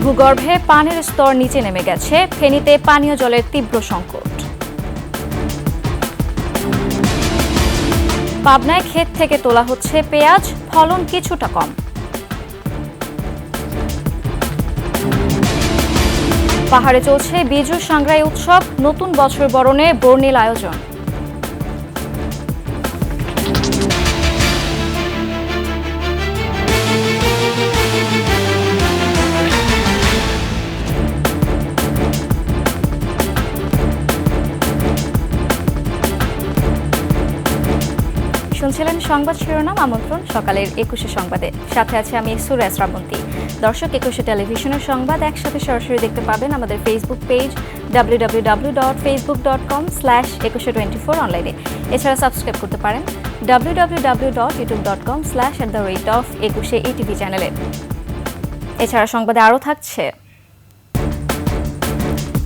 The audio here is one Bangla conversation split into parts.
ভূগর্ভে পানির স্তর নিচে নেমে গেছে, ফেনীতে পানীয় জলের তীব্র সংকট। পাবনায় ক্ষেত থেকে তোলা হচ্ছে পেঁয়াজ, ফলন কিছুটা কম। পাহাড়ে চলছে বিজু সাংগ্রাই উৎসব, নতুন বছর বরণে বর্ণিল আয়োজন। শুনছিলেন সংবাদ শিরোনাম, আমন্ত্রণ সকালের ২১শে সংবাদে। সাথে আছে আমি সুরা শ্রাবন্তী। দর্শক, ২১শে টেলিভিশনের সংবাদ একসাথে সরাসরি দেখতে পাবেন আমাদের ফেসবুক পেজ www.facebook.com/2124 অনলাইনে। এছাড়া সাবস্ক্রাইব করতে পারেন www.youtube.com/@21 ETV চ্যানেলে। এছাড়া সংবাদে আরও থাকছে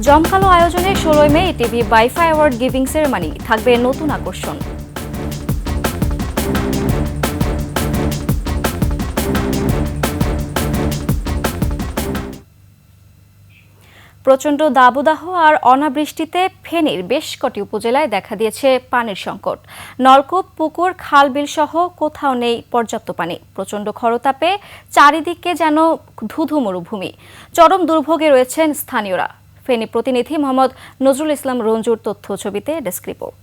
জমকালো আয়োজনে ১৬ May ETV wifi award giving ceremony, থাকবে নতুন আকর্ষণ। প্রচণ্ড দাবদাহ আর অনাবৃষ্টিতে ফেনীর বেশ কটি উপজেলায় দেখা দিয়েছে পানির সংকট। নলকূপ, পুকুর, খাল, বিল সহ কোথাও নেই পর্যাপ্ত পানি। প্রচণ্ড খরতাপে চারিদিকে যেন ধুধু মরুভূমি। চরম দুর্ভোগে রয়েছেন স্থানীয়রা। ফেনী প্রতিনিধি মোহাম্মদ নজরুল ইসলাম রঞ্জুর তথ্য ছবিতে ডেস্ক রিপোর্ট।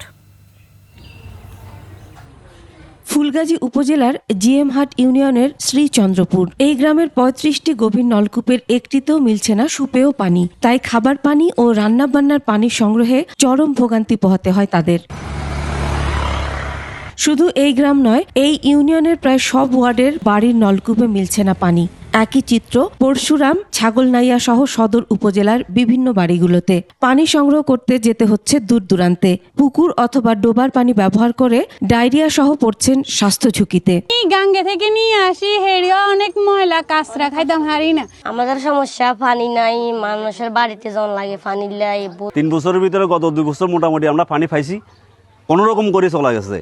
ফুলগাজী উপজেলার জিএমহাট ইউনিয়নের শ্রীচন্দ্রপুর এই গ্রামের ৩৫টি গভীর নলকূপের একটিতেও মিলছে না সুপেয় পানি। তাই খাবার পানি ও রান্নাবান্নার পানি সংগ্রহে চরম ভোগান্তি পোহাতে হয় তাদের। শুধু এই গ্রাম নয়, এই ইউনিয়নের প্রায় সব ওয়ার্ডের বাড়ির নলকূপে মিলছে না পানি। একই চিত্র পরশুরাম, ছাগলনাইয়া সহ সদর উপজেলার বিভিন্ন বাড়িগুলোতে। পানি সংগ্রহ করতে যেতে হচ্ছে দূর দূরান্তে। পুকুর অথবা ডোবার পানি ব্যবহার করে ডায়রিয়া সহ পড়ছেন স্বাস্থ্য ঝুঁকিতে। গাঙ্গে থেকে নিয়ে আসি, হেরিও অনেক ময়লা, কাঁচরা খাইতাম হারি না। আমাদের সমস্যা পানি নাই, মানুষের বাড়িতে জন লাগে পানি লাই। ৩ বছরের ভিতরে গত 2 বছর মোটামুটি আমরা পানি পাইছি, কোনো রকম করে চলা গেছে।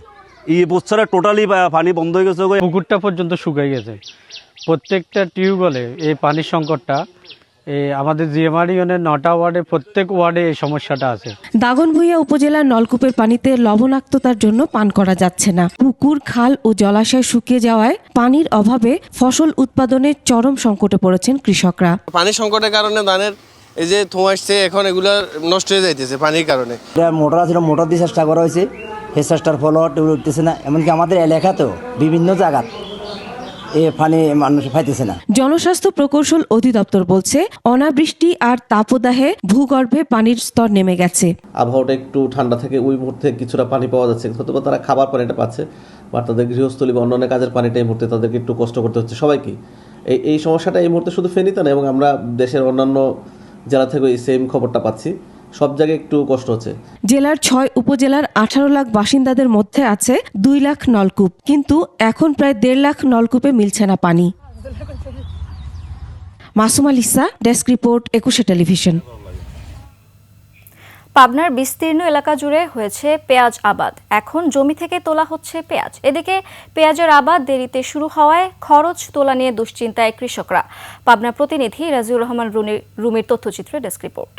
এই বছরে টোটালি পানি বন্ধ হয়ে গেছে, পুকুরটা পর্যন্ত শুকিয়ে গেছে। প্রত্যেকটা টিউবওয়েলে এই পানির সংকটটা, আমাদের জিএমআর ইউনিয়নের 9টা ওয়ার্ডে প্রত্যেক ওয়ার্ডে এই সমস্যাটা আছে। দাগনভূঞা উপজেলার নলকূপের পানিতে লবণাক্ততার জন্য পান করা যাচ্ছে না। পুকুর, খাল ও জলাশয় শুকিয়ে যাওয়ায় পানির অভাবে ফসল উৎপাদনে চরম সংকটে পড়েছেন কৃষকরা। পানির সংকটের কারণে ধানের এই যে থোঁ আসছে, এখন এগুলো নষ্ট হয়ে যাইতেছে পানির কারণে। মোটর আছে, মোটর দিয়ে চেষ্টা করা হয়েছে, সেই চেষ্টার ফল উঠতেছে না। এমনকি আমাদের এলাকাতেও বিভিন্ন জায়গা পানি মানুষ পাইতেছে না। জনস্বাস্থ্য প্রকৌশল অধিদপ্তর বলছে, অনাবৃষ্টি আর তাপদাহে ভূগর্ভে পানির স্তর নেমে গেছে। আবহাওয়াটা একটু ঠান্ডা থেকে ওই মুহূর্তে কিছুটা পানি পাওয়া যাচ্ছে, হয়তো তারা খাবার পানিটা পাচ্ছে, বা তাদের গৃহস্থলী বা অন্যান্য কাজের পানিটা এই মুহূর্তে তাদেরকে একটু কষ্ট করতে হচ্ছে সবাইকে। এই সমস্যাটা এই মুহূর্তে শুধু ফেনীতে না, এবং আমরা দেশের অন্যান্য জেলা থেকে এই সেম খবরটা পাচ্ছি, সব জায়গায় একটু কষ্ট হচ্ছে। জেলার 6 উপজেলার 18 লাখ বাসিন্দাদের মধ্যে আছে 2 লাখ নলকূপ, কিন্তু এখন প্রায় 1.5 লাখ নলকূপে মিলছে না পানি। Masuma Lisa, desk report, 21 television. পাবনার বিস্তীর্ণ এলাকা জুড়ে হয়েছে পেঁয়াজ আবাদ। এখন জমি থেকে তোলা হচ্ছে পেঁয়াজ। এদিকে পেঁয়াজের আবাদ দেরিতে শুরু হওয়ায় খরচ তোলা নিয়ে দুশ্চিন্তায় কৃষকরা। পাবনার প্রতিনিধি রাজিউর রহমান রুমির তথ্যচিত্রে ডেস্ক রিপোর্ট।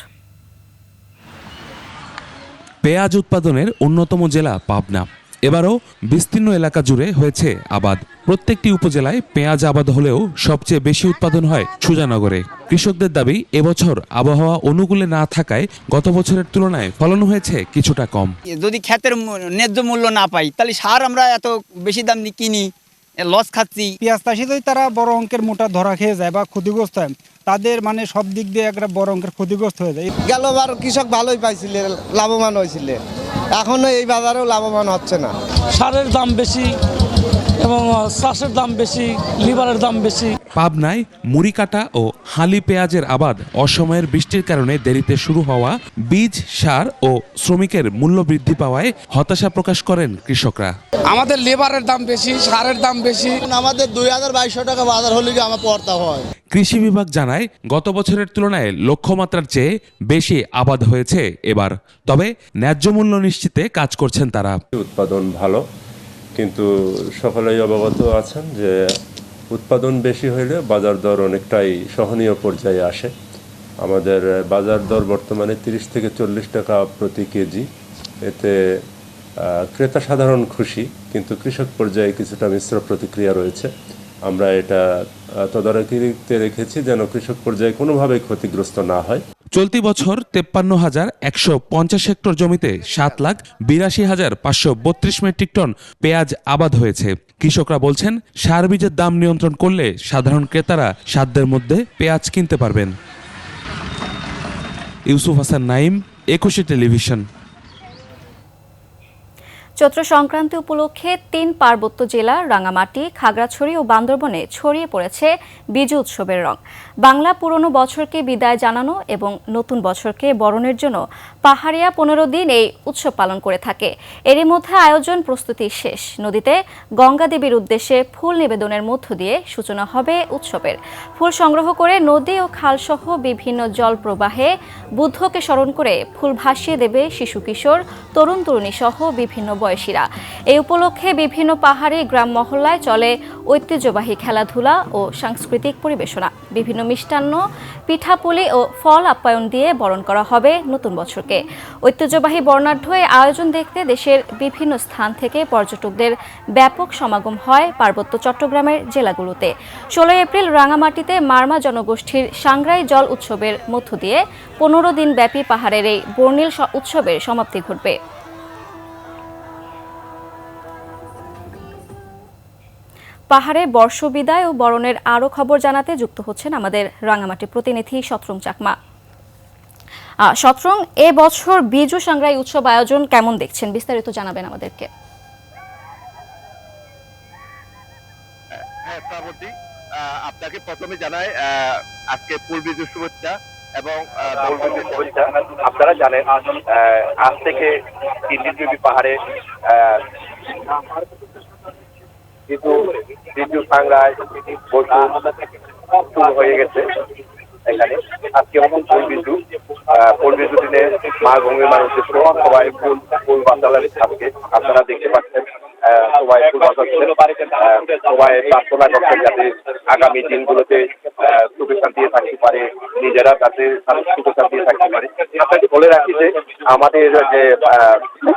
পেঁয়াজ উৎপাদনের অন্যতম জেলা পাবনা। এবারও বিস্তীর্ণ এলাকা জুড়ে হয়েছে আবাদ। প্রত্যেকটি উপজেলায় পেঁয়াজ আবাদ হলেও সবচেয়ে বেশি উৎপাদন হয় সুজানগরে। কৃষকদের দাবি, এবছর আবহাওয়া অনুকূলে না থাকায় গত বছরের তুলনায় ফলন হয়েছে কিছুটা কম। যদি ক্ষেতের ন্যায্য মূল্য না পাই, তাহলে সার আমরা এত বেশি দাম দিয়ে কিনি, লস খাচ্ছি। পেঁয়াজ চাষি যদি তারা বড় অঙ্কের মোটা ধরা খেয়ে যায় বা ক্ষতিগ্রস্ত হয়, তাদের সব দিক দিয়ে একটা বড় অঙ্কের ক্ষতিগ্রস্ত হয়ে যায়। গেলবার কৃষক ভালোই পাইছিল, লাভবান হয়েছিল, এখনো এই বাজারেও লাভবান হচ্ছে না। সারের দাম বেশি এবং চাষের দাম বেশি, লিভারের দাম বেশি। পাবনায় মুড়িকাটা ও হালি পেঁয়াজের আবাদ অসময়ের বৃষ্টির কারণে দেরিতে শুরু হওয়া, বীজ, সার ও শ্রমিকের মূল্য বৃদ্ধি পাওয়ায় হতাশা প্রকাশ করেন কৃষকরা। আমাদের লেবারের দাম বেশি, সারের দাম বেশি। আমাদের 2200 টাকা বাজার হলে কি আমার পড়তা হয়। কৃষি বিভাগ জানায়, গত বছরের তুলনায় লক্ষ্যমাত্রার চেয়ে বেশি আবাদ হয়েছে এবার। তবে ন্যায্য মূল্য নিশ্চিতে কাজ করছেন তারা। উৎপাদন ভালো, কিন্তু সকলেই অবগত আছেন যে উৎপাদন বেশি হলে বাজার দর অনেকটাই সহনীয় পর্যায়ে আসে। আমাদের বাজার দর বর্তমানে 30 থেকে 40 টাকা প্রতি কেজি। এতে ক্রেতা সাধারণ খুশি, কিন্তু কৃষক পর্যায়ে কিছুটা মিশ্র প্রতিক্রিয়া রয়েছে। আমরা এটা তদারকিতে রেখেছি যেন কৃষক পর্যায়ে কোনোভাবেই ক্ষতিগ্রস্ত না হয়। চলতি বছর 53,150 হেক্টর জমিতে 7,82,532 মেট্রিক টন পেঁয়াজ আবাদ হয়েছে। কৃষকরা বলছেন, সার বীজের দাম নিয়ন্ত্রণ করলে সাধারণ ক্রেতারা সাধ্যের মধ্যে পেঁয়াজ কিনতে পারবেন। ইউসুফ হাসান নাইম, 21 টেলিভিশন। চৈত্র সংক্রান্তি উপলক্ষে 3 পার্বত্য জেলা রাঙ্গামাটি, খাগড়াছড়ি ও বান্দরবনে ছড়িয়ে পড়েছে বিজু উৎসবের রং। বাংলা পুরনো বছরকে বিদায় জানানো এবং নতুন বছরকে বরণের জন্য পাহাড়িয়া 15 দিন এই উৎসব পালন করে থাকে। এরই মধ্যে আয়োজন প্রস্তুতি শেষ। নদীতে গঙ্গা দেবীর উদ্দেশ্যে ফুল নিবেদনের মধ্য দিয়ে সূচনা হবে উৎসবের। ফুল সংগ্রহ করে নদী ও খালসহ বিভিন্ন জল প্রবাহে বুদ্ধকে স্মরণ করে ফুল ভাসিয়ে দেবে শিশু কিশোর, তরুণ তরুণী সহ বিভিন্ন বয়সীরা। এই উপলক্ষে বিভিন্ন পাহাড়ি গ্রাম মহল্লায় চলে ঐতিহ্যবাহী খেলাধুলা ও সাংস্কৃতিক পরিবেশনা। বিভিন্ন মিষ্টান্ন, পিঠাপুলি ও ফল আপ্যায়ন দিয়ে বরণ করা হবে নতুন বছরকে। ঐতিহ্যবাহী বর্ণাঢ্য এই আয়োজন দেখতে দেশের বিভিন্ন স্থান থেকে পর্যটকদের ব্যাপক সমাগম হয় পার্বত্য চট্টগ্রামের জেলাগুলোতে। 16 এপ্রিল রাঙামাটিতে মারমা জনগোষ্ঠীর সাংগ্রাই জল উৎসবের মধ্য দিয়ে 15 দিন ব্যাপী পাহাড়ের এই বর্ণিল উৎসবের সমাপ্তি ঘটবে। পাহাড়ে বর্ষবিদায় ও বরণের আরও খবর জানাতে যুক্ত হচ্ছেন আমাদের রাঙামাটি প্রতিনিধি শতরুং চাকমা। শতরুং, এবছর বিজু সাংগ্রাই উৎসব আয়োজন কেমন দেখছেন, বিস্তারিত জানাবেন আমাদেরকে। হ্যাঁ শ্রাবন্তী, আপনাকে প্রথমে জানাই আজকে ফুল বিজু শুভেচ্ছা এবং আপনারা জানেন আজ থেকে 3 দিনব্যাপী পাহাড়ে বিজু সাংগ্রাই শুরু হয়ে গেছে। এখানে আজকে ফুল বিজু দিনে মা গঙ্গিমার উদ্দেশ্য সবাই ফুল বাঁচালেন। আজকে আপনারা দেখতে পাচ্ছেন সবাই ফুল বাঁচাচ্ছেন, সবাই প্রার্থনা করছেন যাতে আগামী দিনগুলোতে সুখে শান্তিতে থাকতে পারে, নিজেরা যাতে সুখে শান্তিতে থাকতে পারে। আপনাকে বলে রাখি যে আমাদের যে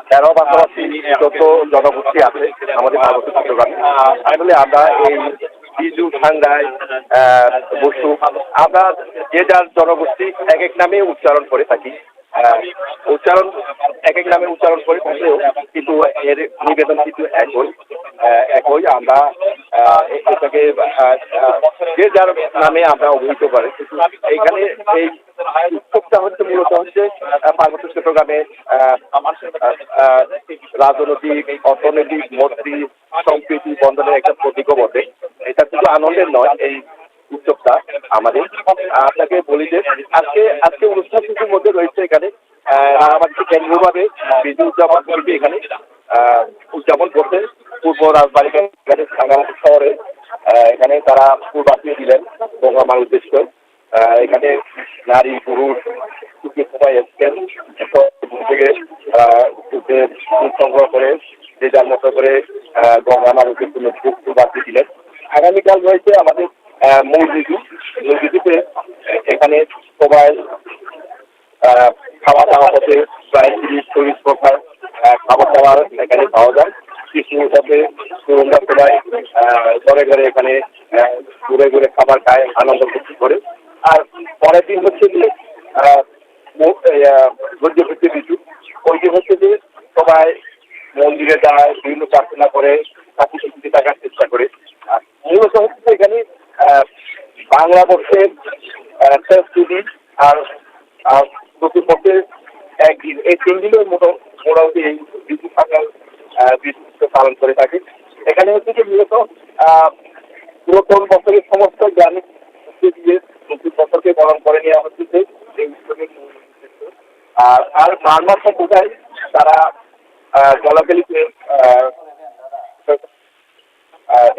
13 পাশাপাশি যত জনগোষ্ঠী আছে আমাদের পার্বত্য চট্টগ্রামে, আসলে আমরা এই বিজু সাংগ্রাই বসু আমরা যে যার জনগোষ্ঠী এক এক নামে উচ্চারণ করে থাকি। উচ্চারণ এক এক নামে উচ্চারণ করে থাকলেও কিন্তু এর নিবেদন কিন্তু একই। আমরা এটাকে যে যার নামে আমরা অভিহিত করে। এইখানে এই উৎসবটা মূলত হচ্ছে পার্বত্য চট্টগ্রামে রাজনৈতিক, অর্থনৈতিক, মৈত্রী, সম্প্রীতি বন্ধনের একটা প্রতীক বটে। এটা শুধু আনন্দের নয়, এই উৎসবটা আমাদের। আপনাকে বলি যে আজকে অনুষ্ঠান সূচির মধ্যে রয়েছে এখানে রাঙামাটি কেন্দ্রীয়ভাবে বিজু উদযাপন কমিটি এখানে উদযাপন করছে। পূর্ব রাজবাড়িতে রাঙামাটি শহরে এখানে তারা ফুল বাঁচিয়ে দিলেন গঙ্গামার উদ্দেশ্য। এখানে নারী পুরুষ সবাই এসছেন থেকে ফুল সংগ্রহ করে যে যার মতো করে গঙ্গামার উদ্দেশ্যে ফুল বাঁচিয়ে দিলেন। আগামীকাল রয়েছে আমাদের মূল বিজুতে এখানে সবাই খাওয়া দাওয়া হতে প্রায় 30-40 প্রকার খাবার দাবার এখানে পাওয়া যায়। কৃষ্ণের সাথে তরুণরা সবাই ঘরে ঘরে এখানে ঘুরে ঘুরে খাবার খায়, আনন্দ ফুর্তি করে। আর পরের দিন হচ্ছে যে বিজু, ওই দিন হচ্ছে যে সবাই মন্দিরে যায়, বিভিন্ন প্রার্থনা করে, শান্তি শান্তি থাকার চেষ্টা করে। মূলত হচ্ছে এখানে বাংলা বর্ষের 3 দিন আর প্রতি বছরের 1 দিন, এই 3 দিনের মোটামুটি এই বিজু সাংগ্রাই পালন করে থাকে। এখানে হচ্ছে যে মূলত পুরাতন বছরের সমস্ত জ্ঞানী দিয়ে নতুন বছরকে পালন করে নেওয়া হচ্ছে এই উৎসবের। আর মারমা সম্প্রদায় তারা জলাকেলিতে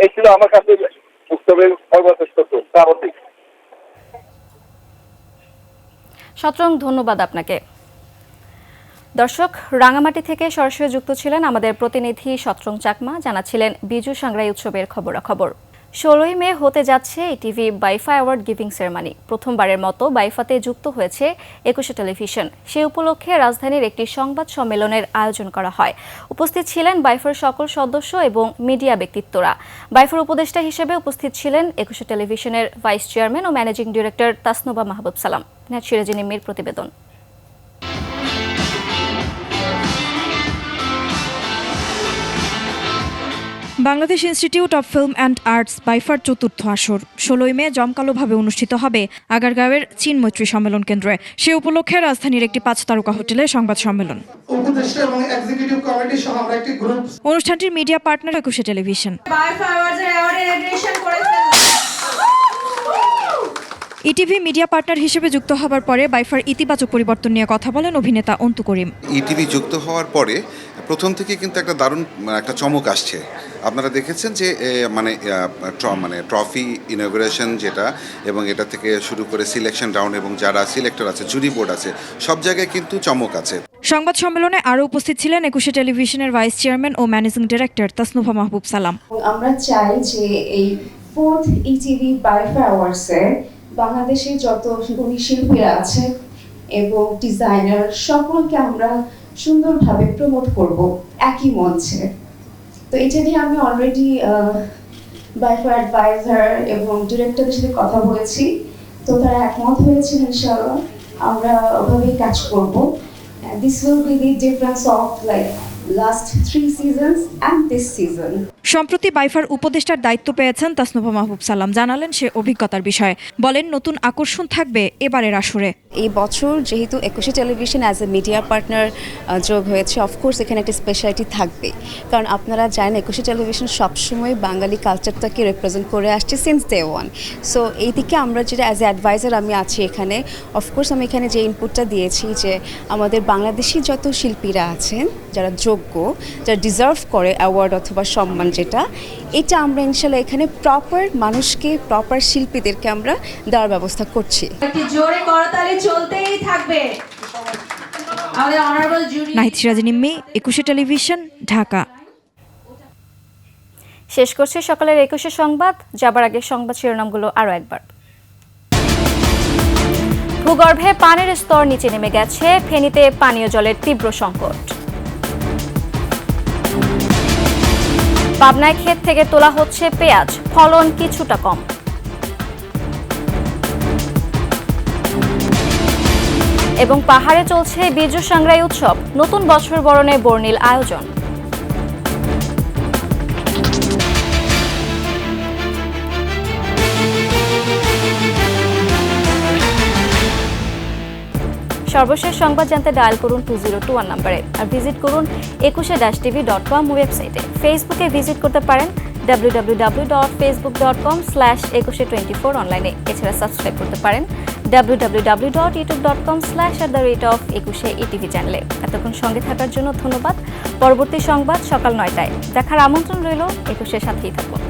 এই ছিল আমার কাছে উৎসবের সর্বশ্রেষ্ঠ শ্রাবন্তী। শতরং, ধন্যবাদ আপনাকে। দর্শক, রাঙামাটি থেকে সরাসরি যুক্ত ছিলেন আমাদের প্রতিনিধি শতরং চাকমা, জানাচ্ছিলেন বিজু সাংগ্রাই উৎসবের খবরাখবর। 16ই মে হতে যাচ্ছে ইটিভি বাইফা অ্যাওয়ার্ড গিভিং সেরেমনি। প্রথমবারের মতো বাইফাতে যুক্ত হয়েছে 21 টেলিভিশন। সেই উপলক্ষে রাজধানীর একটি সংবাদ সম্মেলনের আয়োজন করা হয়। উপস্থিত ছিলেন বাইফার সকল সদস্য এবং মিডিয়া ব্যক্তিত্বরা। বাইফার উপদেষ্টা হিসেবে উপস্থিত ছিলেন 21 টেলিভিশনের ভাইস চেয়ারম্যান ও ম্যানেজিং ডিরেক্টর তাসনুবা মাহবুব সালাম। সিরাজি নিম্মির প্রতিবেদন। Bangladesh institute of film and arts by far চতুর্থ আসর 16ই মে জমকালোভাবে অনুষ্ঠিত হবে আগারগাঁওয়ের চীন মৈত্রী সম্মেলন কেন্দ্রে। সে উপলক্ষে রাজধানীর একটি 5 তারকা হোটেলে সংবাদ সম্মেলন। অনুষ্ঠানটির media partner 21 television. ETV media partner হিসেবে যুক্ত হওয়ার পরে বাইফার ইতিবাচক পরিবর্তন নিয়ে কথা বলেন অভিনেতা অন্তু করিম। ইটিভি যুক্ত হওয়ার পরে প্রথম থেকে কিন্তু একটা দারুণ একটা চমক আসছে। আপনারা দেখেছেন যে মানে ট্রফি ইনঅগ্রেশন যেটা, এবং এটা থেকে শুরু করে সিলেকশন রাউন্ড এবং যারা সিলেক্টর আছে, জুরি বোর্ড আছে, সব জায়গায় কিন্তু চমক আছে। সংবাদ সম্মেলনে আরও উপস্থিত ছিলেন 21 টেলিভিশনের ভাইস চেয়ারম্যান ও ম্যানেজিং ডিরেক্টর তাসনুবা মাহবুব সালাম। আমরা চাই যে এই 4th ইটিভি বাইফা অ্যাওয়ার্ডসে বাংলাদেশের যত গুণী শিল্পীরা আছে এবং ডিজাইনার সকলকে আমরা সুন্দরভাবে প্রমোট করব একই মঞ্চে। তো এটা নিয়ে আমি অলরেডি বাইফা অ্যাডভাইজার এবং ডিরেক্টরের সাথে কথা বলেছি, তো তারা একমত হয়েছে। ইনশাআল্লাহ আমরা ওভাবেই কাজ করব। This will be the difference of like last 3 seasons and this season. সম্প্রতি বাইফার উপদেষ্টার দায়িত্ব পেয়েছেন তাসনুবা মাহবুব সালাম। জানালেন সে অভিজ্ঞতার বিষয়ে। বলেন নতুন আকর্ষণ থাকবে এবারের আসরে। এই বছর যেহেতু 21 television as a media partner যোগ হয়েছে, অফকোর্স এখানে একটা স্পেশালিটি থাকবে, কারণ আপনারা জানেন 21 টেলিভিশন সবসময় বাঙালি কালচারটাকে রিপ্রেজেন্ট করে আসছে সিন্স ডে ওয়ান। সো এই দিকে আমরা যেটা অ্যাজ এ অ্যাডভাইজার আমি আছি এখানে, অফকোর্স আমি এখানে যে ইনপুটটা দিয়েছি যে আমাদের বাংলাদেশি যত শিল্পীরা আছেন যারা যোগ্য, যারা ডিজার্ভ করে অ্যাওয়ার্ড অথবা সম্মান, যেটা এটা আমরা ইনশাল্লাহ এখানে প্রপার মানুষকে, প্রপার শিল্পীদেরকে আমরা দেওয়ার ব্যবস্থা করছি। জোরে করতালি চলতেই থাকবে। আমাদের অনারেবল জুরি সিরাজি নিম্মি, 21 টেলিভিশন, ঢাকা। শেষ করছি সকালের 21 সংবাদ। যাবার আগে সংবাদ শিরোনামগুলো আরও একবার। ভূগর্ভে পানির স্তর নিচে নেমে গেছে, ফেনীতে পানীয় জলের তীব্র সংকট। পাবনায় ক্ষেত থেকে তোলা হচ্ছে পেঁয়াজ, ফলন কিছুটা কম। এবং পাহাড়ে চলছে বিজু সাংরাই উৎসব, নতুন বছর বরণে বর্ণিল আয়োজন। সর্বশেষ সংবাদ জানতে ডায়াল করুন 2021 নম্বরে, আর ভিজিট করুন 21-tv.com ওয়েবসাইটে। ফেসবুকে ভিজিট করতে পারেন www.facebook.com/2124 অনলাইনে। এছাড়া সাবস্ক্রাইব করতে পারেন www.youtube.com/@21etv চ্যানেলে। এতক্ষণ সঙ্গে থাকার জন্য ধন্যবাদ। পরবর্তী সংবাদ সকাল 9টায় দেখার আমন্ত্রণ রইল। 21-এর সাথেই থাকুন।